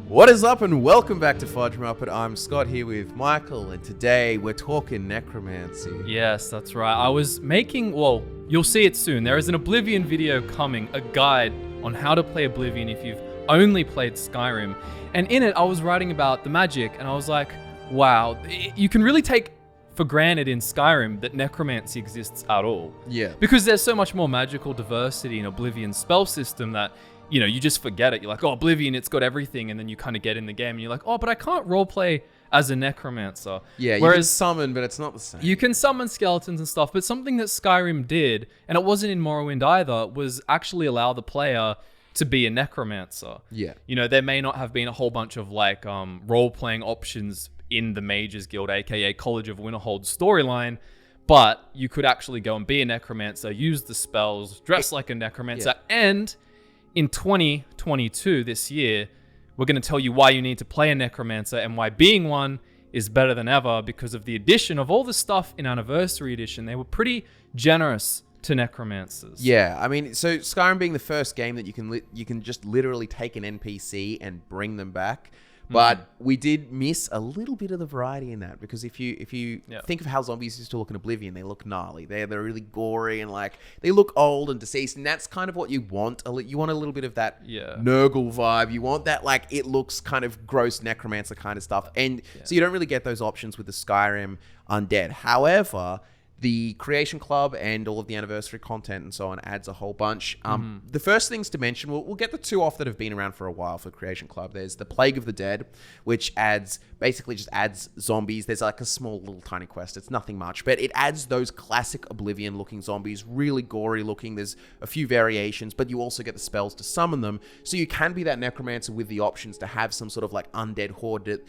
What is up and welcome back to Fudge Muppet. I'm Scott here with Michael and today we're talking necromancy. Yes, that's right. I was making, well, you'll see it soon. There is an Oblivion video coming, a guide on how to play Oblivion if you've only played Skyrim. And in it, I was writing about the magic and I was like, wow, you can really take for granted in Skyrim that necromancy exists at all. Yeah. Because there's so much more magical diversity in Oblivion's spell system that you know, you just forget it. You're like, oh, Oblivion, it's got everything. And then you kind of get in the game and you're like, oh, but I can't roleplay as a necromancer. Yeah, whereas you can summon, but it's not the same. You can summon skeletons and stuff, but something that Skyrim did, and it wasn't in Morrowind either, was actually allow the player to be a necromancer. Yeah. You know, there may not have been a whole bunch of like role-playing options in the Mages Guild, aka College of Winterhold storyline, but you could actually go and be a necromancer, use the spells, dress like a necromancer, and in 2022, this year, we're going to tell you why you need to play a necromancer and why being one is better than ever because of the addition of all the stuff in Anniversary Edition. They were pretty generous to necromancers. Yeah, I mean, so Skyrim being the first game that you can just literally take an NPC and bring them back. But we did miss a little bit of the variety in that because if you think of how zombies used to look in Oblivion, they look gnarly. They're really gory and like they look old and deceased, and that's kind of what you want. You want a little bit of that Nurgle vibe. You want that like it looks kind of gross necromancer kind of stuff, and so you don't really get those options with the Skyrim undead. However, the Creation Club and all of the anniversary content and so on adds a whole bunch. The first things to mention, we'll get the two off that have been around for a while for Creation Club. There's the Plague of the Dead, which basically just adds zombies. There's like a small little tiny quest. It's nothing much, but it adds those classic Oblivion looking zombies, really gory looking. There's a few variations, but you also get the spells to summon them. So you can be that necromancer with the options to have some sort of like undead horde that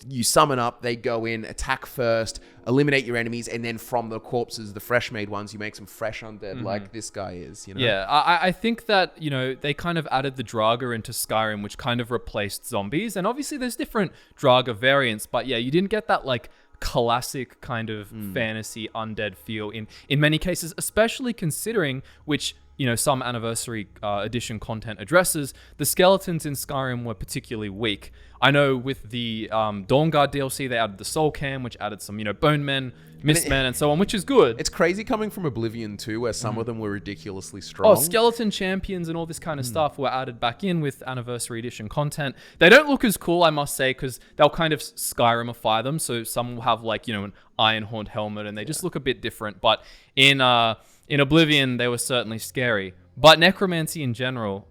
you summon up, they go in, attack first, eliminate your enemies, and then from the corpses, the fresh made ones, you make some fresh undead like this guy is, you know? Yeah, I think that, you know, they kind of added the Draga into Skyrim, which kind of replaced zombies. And obviously there's different Draga variants, but yeah, you didn't get that like classic kind of fantasy undead feel in many cases, especially considering which, you know, some Anniversary Edition content addresses, the skeletons in Skyrim were particularly weak. I know with the Dawnguard DLC, they added the Soul Cam, which added some, you know, Bone Men, Mist Men, and so on, which is good. It's crazy coming from Oblivion too, where some of them were ridiculously strong. Oh, skeleton champions and all this kind of stuff were added back in with Anniversary Edition content. They don't look as cool, I must say, because they'll kind of Skyrimify them. So some will have like, you know, an iron horned helmet, and they just look a bit different. But in Oblivion, they were certainly scary. But necromancy in general,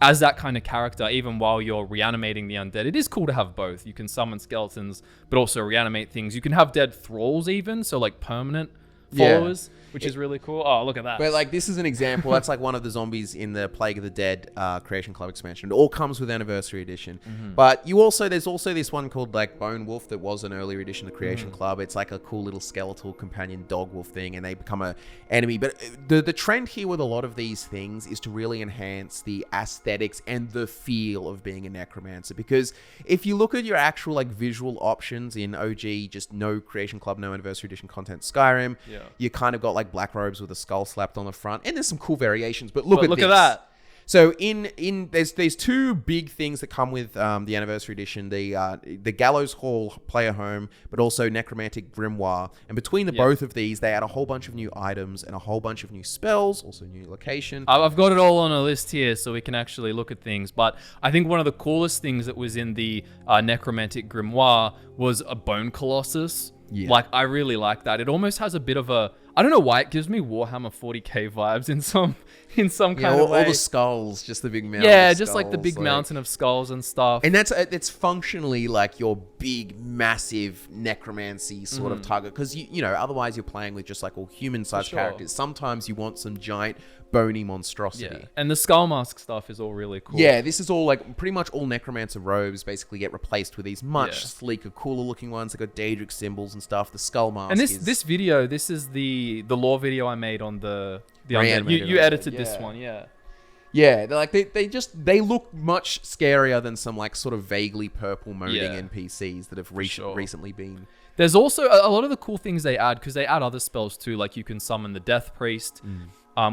as that kind of character, even while you're reanimating the undead, it is cool to have both. You can summon skeletons, but also reanimate things. You can have dead thralls even, so like permanent followers, which is really cool. Oh, look at that. But like this is an example. That's like one of the zombies in the Plague of the Dead Creation Club expansion. It all comes with Anniversary Edition. But there's also this one called like Bone Wolf that was an earlier edition of the Creation Club. It's like a cool little skeletal companion dog wolf thing, and they become a enemy. But the trend here with a lot of these things is to really enhance the aesthetics and the feel of being a necromancer. Because if you look at your actual like visual options in OG, just no Creation Club, no Anniversary Edition content Skyrim, you kind of got like black robes with a skull slapped on the front, and there's some cool variations, but look at that. So there's two big things that come with the Anniversary Edition: the Gallows Hall player home, but also Necromantic Grimoire. And between the both of these, they add a whole bunch of new items and a whole bunch of new spells, also new location. I've got it all on a list here, so we can actually look at things. But I think one of the coolest things that was in the Necromantic Grimoire was a Bone Colossus. Yeah. Like, I really like that. It almost has a bit of a, I don't know why, it gives me Warhammer 40k vibes in some kind of way. All the skulls, just the big mountain. Yeah, just like the big mountain of skulls and stuff. And it's functionally like your big, massive necromancy sort of target. Because, you know, otherwise you're playing with just like all human-sized characters. Sometimes you want some giant, bony monstrosity. Yeah, and the skull mask stuff is all really cool. Yeah, this is all like, pretty much all necromancer robes basically get replaced with these much sleeker, cooler looking ones. They've got Daedric symbols and stuff. The skull mask and this is the lore video I made on the undead. You edited this one, yeah. Yeah, they're like they look much scarier than some like sort of vaguely purple moaning NPCs that have recently been. There's also a lot of the cool things they add, because they add other spells too, like you can summon the Death Priest.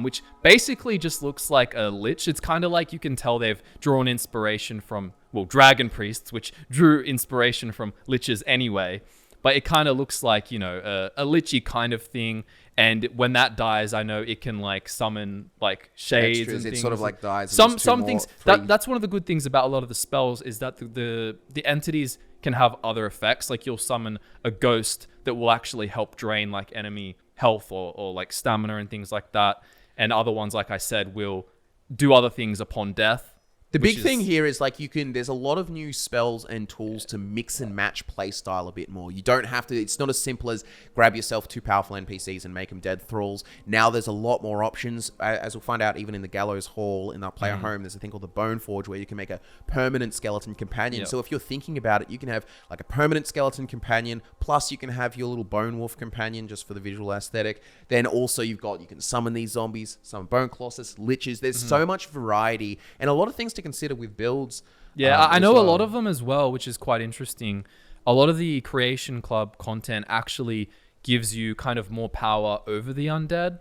which basically just looks like a lich. It's kind of like you can tell they've drawn inspiration from, well, dragon priests, which drew inspiration from liches anyway. But it kind of looks like, you know, a lichy kind of thing. And when that dies, I know it can like summon like shades and things. It sort of like dies. Some things that's one of the good things about a lot of the spells is that the entities can have other effects. Like you'll summon a ghost that will actually help drain like enemy health or like stamina and things like that. And other ones, like I said, will do other things upon death. The big thing here is like there's a lot of new spells and tools to mix and match playstyle a bit more. You don't have to, it's not as simple as grab yourself 2 powerful NPCs and make them dead thralls. Now there's a lot more options. As we'll find out even in the Gallows Hall, in our player home, there's a thing called the Bone Forge where you can make a permanent skeleton companion. Yep. So if you're thinking about it, you can have like a permanent skeleton companion, plus you can have your little bone wolf companion just for the visual aesthetic. Then also you can summon these zombies, summon bone colossus, liches. There's so much variety and a lot of things to consider with builds. Yeah, I know a lot of them as well, which is quite interesting. A lot of the Creation Club content actually gives you kind of more power over the undead.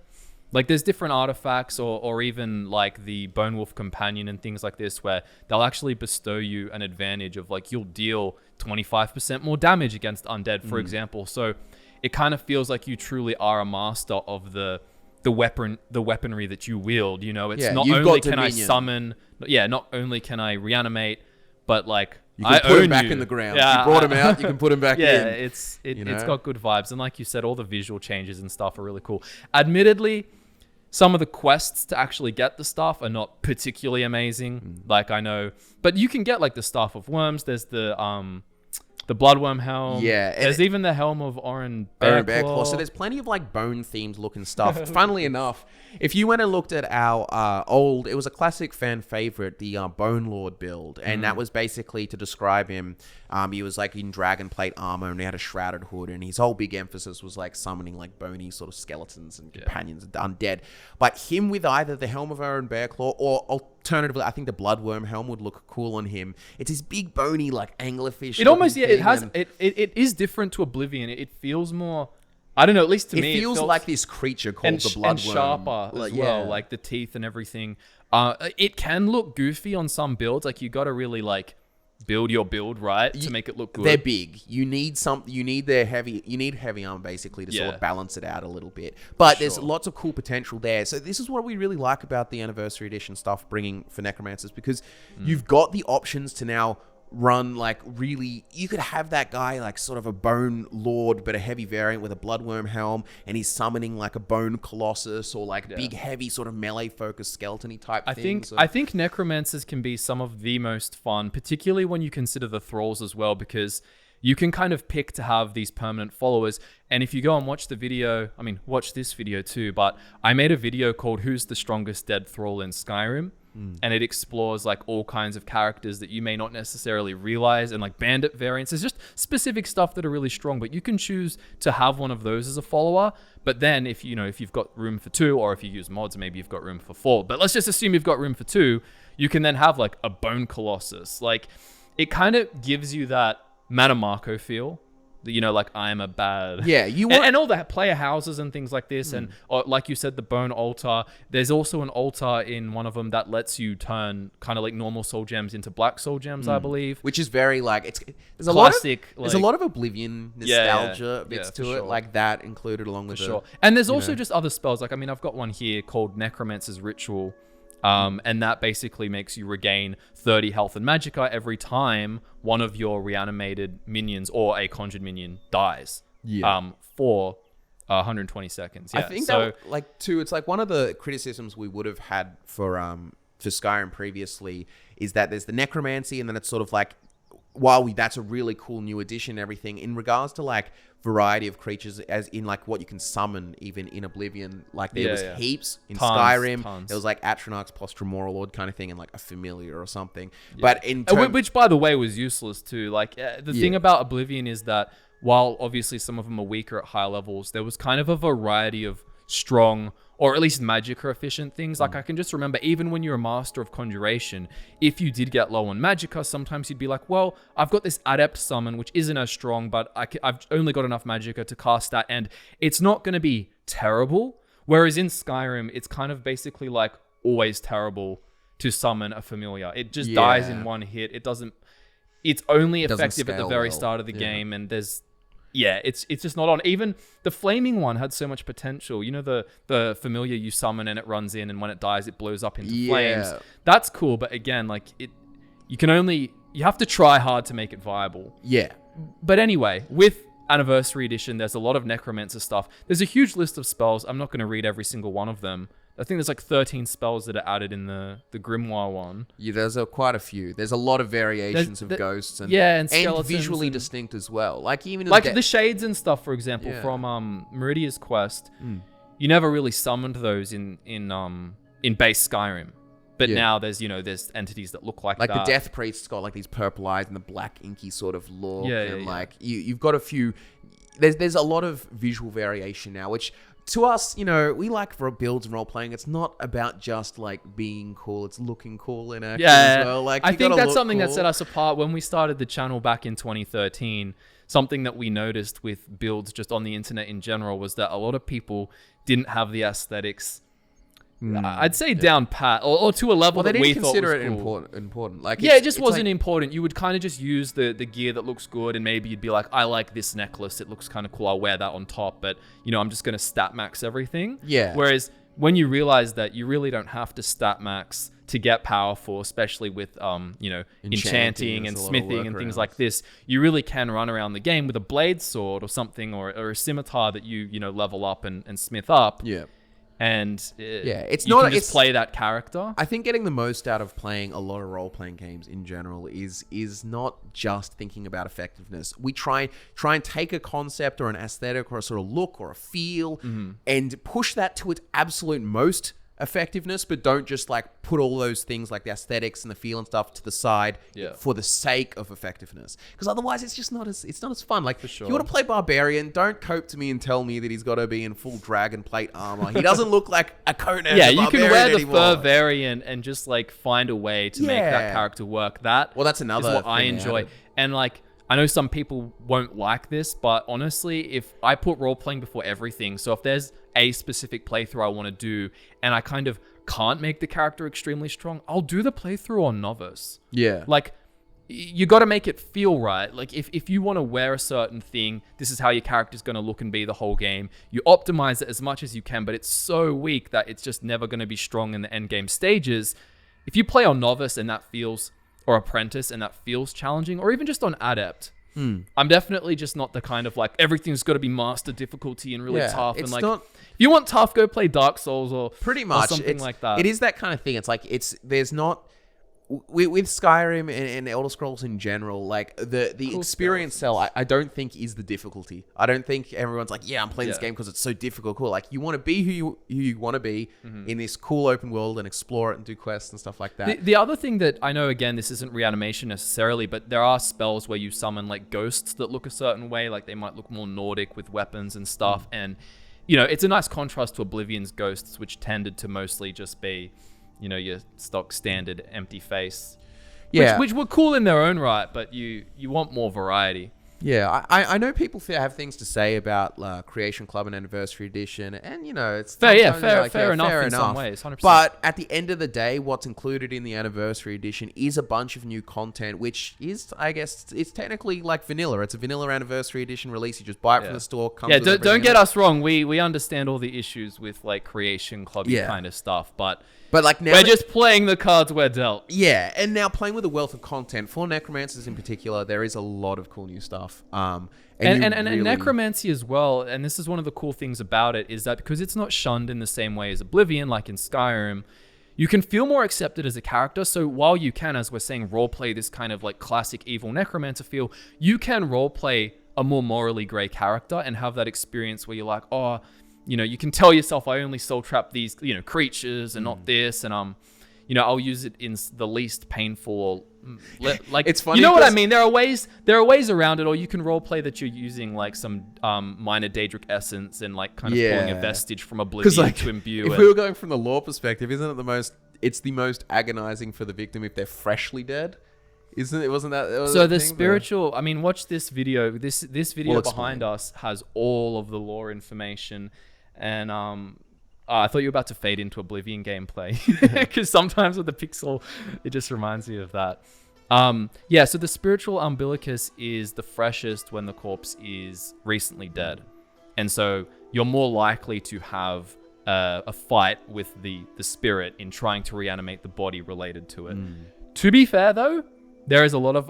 Like there's different artifacts or even like the Bone Wolf Companion and things like this where they'll actually bestow you an advantage of like you'll deal 25% more damage against undead, for example. So it kind of feels like you truly are a master of the weaponry that you wield. You know, it's not only can I summon, not only can I reanimate, but like you can put him back in the ground. Yeah, you brought him out, you can put him back in. Yeah, it's got good vibes, and like you said, all the visual changes and stuff are really cool. Admittedly, some of the quests to actually get the stuff are not particularly amazing. Like I know, but you can get like the Staff of Worms. There's the Bloodworm helm. Yeah. There's even the helm of Orin Bearclaw. So there's plenty of like bone themed looking stuff. Funnily enough, if you went and looked at our it was a classic fan favorite, the Bone Lord build. And that was basically to describe him. He was like in dragon plate armor and he had a shrouded hood. And his whole big emphasis was like summoning like bony sort of skeletons and companions and undead. But him with either the helm of Orin Bearclaw or alternatively, I think the Bloodworm helm would look cool on him. It's his big bony like anglerfish. It almost it is different to Oblivion. It feels more, I don't know, at least to me. It feels like this creature called the Bloodworm. And sharper as well, like the teeth and everything. It can look goofy on some builds. Like you got to really like build your build right to make it look good. They're big. You need heavy armor basically to sort of balance it out a little bit. But there's lots of cool potential there. So this is what we really like about the Anniversary Edition stuff bringing for Necromancers, because you've got the options to now run like really, you could have that guy like sort of a bone lord but a heavy variant with a bloodworm helm, and he's summoning like a bone colossus or like big heavy sort of melee focused skeleton-y type thing. I think necromancers can be some of the most fun, particularly when you consider the thralls as well, because you can kind of pick to have these permanent followers. And if you go and watch the video, I mean watch this video too, but I made a video called Who's the Strongest Dead Thrall in Skyrim? And it explores like all kinds of characters that you may not necessarily realize, and like bandit variants. There's just specific stuff that are really strong, but you can choose to have one of those as a follower. But then if you've got room for 2, or if you use mods, maybe you've got room for 4. But let's just assume you've got room for 2. You can then have like a bone colossus. Like it kind of gives you that Manamarco feel. Like I am a bad... Yeah, and all the player houses and things like this. And like you said, the bone altar. There's also an altar in one of them that lets you turn kind of like normal soul gems into black soul gems, I believe. Which is very like... There's classic. There's a lot of Oblivion nostalgia bits to it, like that included along with And there's also just other spells. Like, I mean, I've got one here called Necromancer's Ritual. And that basically makes you regain 30 health and magicka every time one of your reanimated minions or a conjured minion dies. For 120 seconds. I think it's like one of the criticisms we would have had for Skyrim previously is that there's the necromancy, and then it's sort of like, while that's a really cool new addition and everything, in regards to like variety of creatures, as in like what you can summon even in Oblivion, like there was heaps in Skyrim. There was like Atronach's Postremoral Lord kind of thing, and like a familiar or something. But which by the way was useless too. Like the thing about Oblivion is that while obviously some of them are weaker at high levels, there was kind of a variety of strong, or at least magicka efficient things. Like I can just remember, even when you're a master of conjuration, if you did get low on magicka, sometimes you'd be like, well, I've got this adept summon which isn't as strong, but I've only got enough magicka to cast that, and it's not going to be terrible. Whereas in Skyrim, it's kind of basically like always terrible to summon a familiar. It just dies in one hit. It doesn't. It's only effective at the very start of the game, and there's. Yeah, it's just not on. Even the flaming one had so much potential. You know, the familiar you summon and it runs in, and when it dies, it blows up into flames. That's cool, but again, like you have to try hard to make it viable. Yeah. But anyway, with Anniversary Edition, there's a lot of Necromancer stuff. There's a huge list of spells. I'm not going to read every single one of them. I think there's like 13 spells that are added in the Grimoire one. Yeah, there's quite a few. There's a lot of variations of ghosts and skeletons visually distinct as well. Like even the shades and stuff, for example, from Meridia's quest. You never really summoned those in base Skyrim. But now there's entities that look like that. Like the Death Priest's got like these purple eyes and the black inky sort of look. Yeah. You've got a few. There's a lot of visual variation now, which to us, we like builds and role playing. It's not about just like being cool; it's looking cool in action as well. Like I think that's something that set us apart when we started the channel back in 2013. Something that we noticed with builds just on the internet in general was that a lot of people didn't have the aesthetics. I'd say down pat or to a level that we thought was consider it cool. important. Like it just wasn't important. You would kind of just use the gear that looks good, and maybe you'd be like, I like this necklace. It looks kind of cool. I'll wear that on top. But I'm just gonna stat max everything. Yeah. Whereas when you realize that you really don't have to stat max to get powerful, especially with enchanting and smithing and things like this, you really can run around the game with a blade sword or something or a scimitar that you level up and smith up. Yeah. And it's you not can just play that character. I think getting the most out of playing a lot of role-playing games in general is not just thinking about effectiveness. We try and take a concept or an aesthetic or a sort of look or a feel and push that to its absolute most effectiveness, but don't just like put all those things like the aesthetics and the feel and stuff to the side for the sake of effectiveness, because otherwise it's just not as fun. Like, if you want to play Barbarian, don't cope to me and tell me that he's got to be in full dragon plate armor. He doesn't look like a Conan. You can wear the fur variant and just like find a way to make that character work. That's another is what I enjoy. And like, I know some people won't like this, but honestly, if I put role-playing before everything, so if there's a specific playthrough I want to do, and I kind of can't make the character extremely strong, I'll do the playthrough on Novice. Yeah. Like, you got to make it feel right. Like, if you want to wear a certain thing, this is how your character's going to look and be the whole game. You optimize it as much as you can, but it's so weak that it's just never going to be strong in the endgame stages. If you play on Novice and that feels... or Apprentice and that feels challenging, or even just on Adept, I'm definitely just not the kind of like everything's got to be master difficulty and really tough. And like, if you want tough, go play Dark Souls or pretty much or something like that. It is that kind of thing. It's like there's not with Skyrim and Elder Scrolls in general, like the cool experience cell, I don't think is the difficulty. I don't think everyone's like, I'm playing this game because it's so difficult. Cool. Like, you want to be who you want to be in this cool open world and explore it and do quests and stuff like that. The other thing that I know, again, this isn't reanimation necessarily, but there are spells where you summon like ghosts that look a certain way, like they might look more Nordic with weapons and stuff. And it's a nice contrast to Oblivion's ghosts, which tended to mostly just be your stock standard empty face, which were cool in their own right, but you want more variety. Yeah, I know people have things to say about Creation Club and Anniversary Edition, and it's fair enough in some ways, 100%. But at the end of the day, what's included in the Anniversary Edition is a bunch of new content, which is, I guess, it's technically like vanilla. It's a vanilla Anniversary Edition release. You just buy it from the store. Don't get us wrong. We understand all the issues with like Creation Club kind of stuff, but like now we're just playing the cards we're dealt. Yeah, and now playing with a wealth of content for Necromancers in particular, there is a lot of cool new stuff. And Necromancy as well, and this is one of the cool things about it, is that because it's not shunned in the same way as Oblivion, like in Skyrim, you can feel more accepted as a character. So while you can, as we're saying, roleplay this kind of like classic evil Necromancer feel, you can roleplay a more morally grey character and have that experience where you're like, you can tell yourself, I only soul trap these, creatures and not this, and I'll use it in the least painful. Like, it's funny. You know what I mean? There are ways around it, or you can roleplay that you're using like some minor Daedric essence and like kind of pulling a vestige from Oblivion to imbue. If we were going from the lore perspective, isn't it it's the most agonizing for the victim if they're freshly dead? Isn't it? Wasn't that? So the spiritual. I mean, watch this video. This video behind us has all of the lore information, and I thought you were about to fade into Oblivion gameplay because sometimes with the pixel, it just reminds me of that. Yeah, so the spiritual umbilicus is the freshest when the corpse is recently dead. And so you're more likely to have a fight with the spirit in trying to reanimate the body related to it. To be fair, though, there is a lot of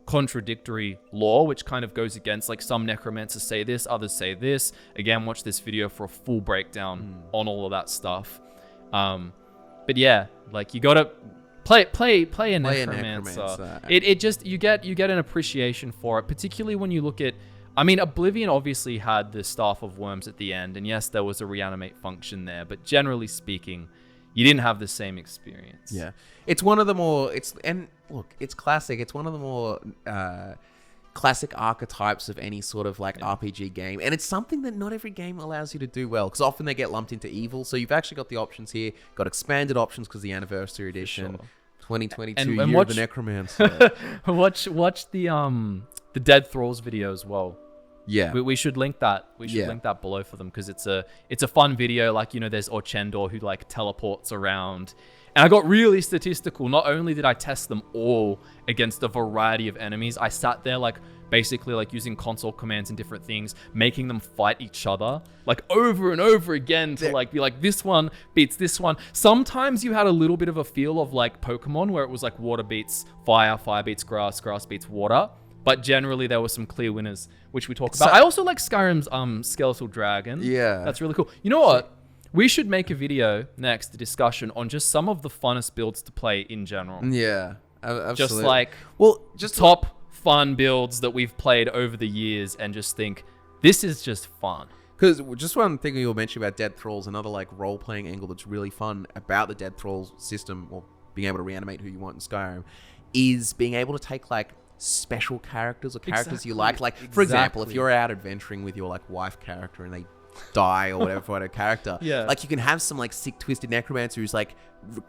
contradictory lore, which kind of goes against, like, some necromancers say this, others say this. Again, watch this video for a full breakdown on all of that stuff. But yeah, like, you gotta play a necromancer. It just, you get an appreciation for it, particularly when you look at, I mean, Oblivion obviously had the Staff of Worms at the end, and yes, there was a reanimate function there, but generally speaking, you didn't have the same experience. Yeah. It's one of the more, look, it's classic. It's one of the more classic archetypes of any sort of like RPG game. And it's something that not every game allows you to do well, because often they get lumped into evil. So you've actually got the options here, got expanded options because the anniversary edition, 2022 and year of the Necromancer. watch the Dead Thralls video as well. Yeah, we should link that. We should link that below for them, because it's a fun video. Like, you know, there's Orchendor who like teleports around, and I got really statistical. Not only did I test them all against a variety of enemies, I sat there like basically like using console commands and different things, making them fight each other like over and over again to like be like, this one beats this one. Sometimes you had a little bit of a feel of like Pokemon, where it was like water beats fire, fire beats grass, grass beats water. But generally, there were some clear winners, which we talk about. I also like Skyrim's Skeletal Dragon. Yeah. That's really cool. You know what? We should make a video next, a discussion on just some of the funnest builds to play in general. Yeah, absolutely. Just like, just top fun builds that we've played over the years, and just think, this is just fun. Because just one thing you were mentioning about Dead Thralls, another like role-playing angle that's really fun about the Dead Thralls system, or being able to reanimate who you want in Skyrim, is being able to take like special characters or characters you like. Like, for example, if you're out adventuring with your like wife character and they die or whatever for a character, like you can have some like sick twisted necromancer who's like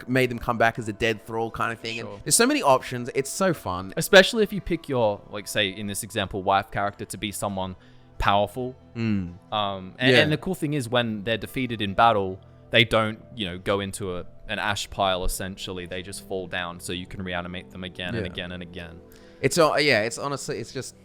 made them come back as a dead thrall kind of thing. And there's so many options. It's so fun, especially if you pick your, like, say in this example, wife character to be someone powerful. And the cool thing is, when they're defeated in battle, they don't, you know, go into an ash pile. Essentially, they just fall down, so you can reanimate them again and again and again. It's honestly, it's just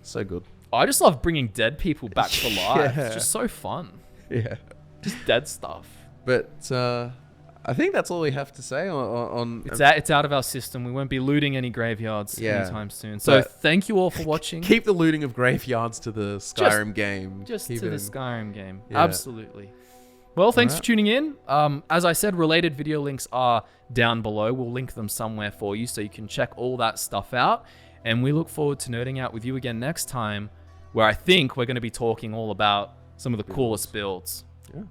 so good. I just love bringing dead people back to life. It's just so fun. Yeah, just dead stuff. But I think that's all we have to say on it's out of our system. We won't be looting any graveyards anytime soon. So thank you all for watching. Keep the looting of graveyards to the Skyrim game. Just to the Skyrim game. Yeah. Absolutely. Well, thanks for tuning in. As I said, related video links are down below. We'll link them somewhere for you so you can check all that stuff out. And we look forward to nerding out with you again next time, where I think we're going to be talking all about some of the coolest builds. Yeah.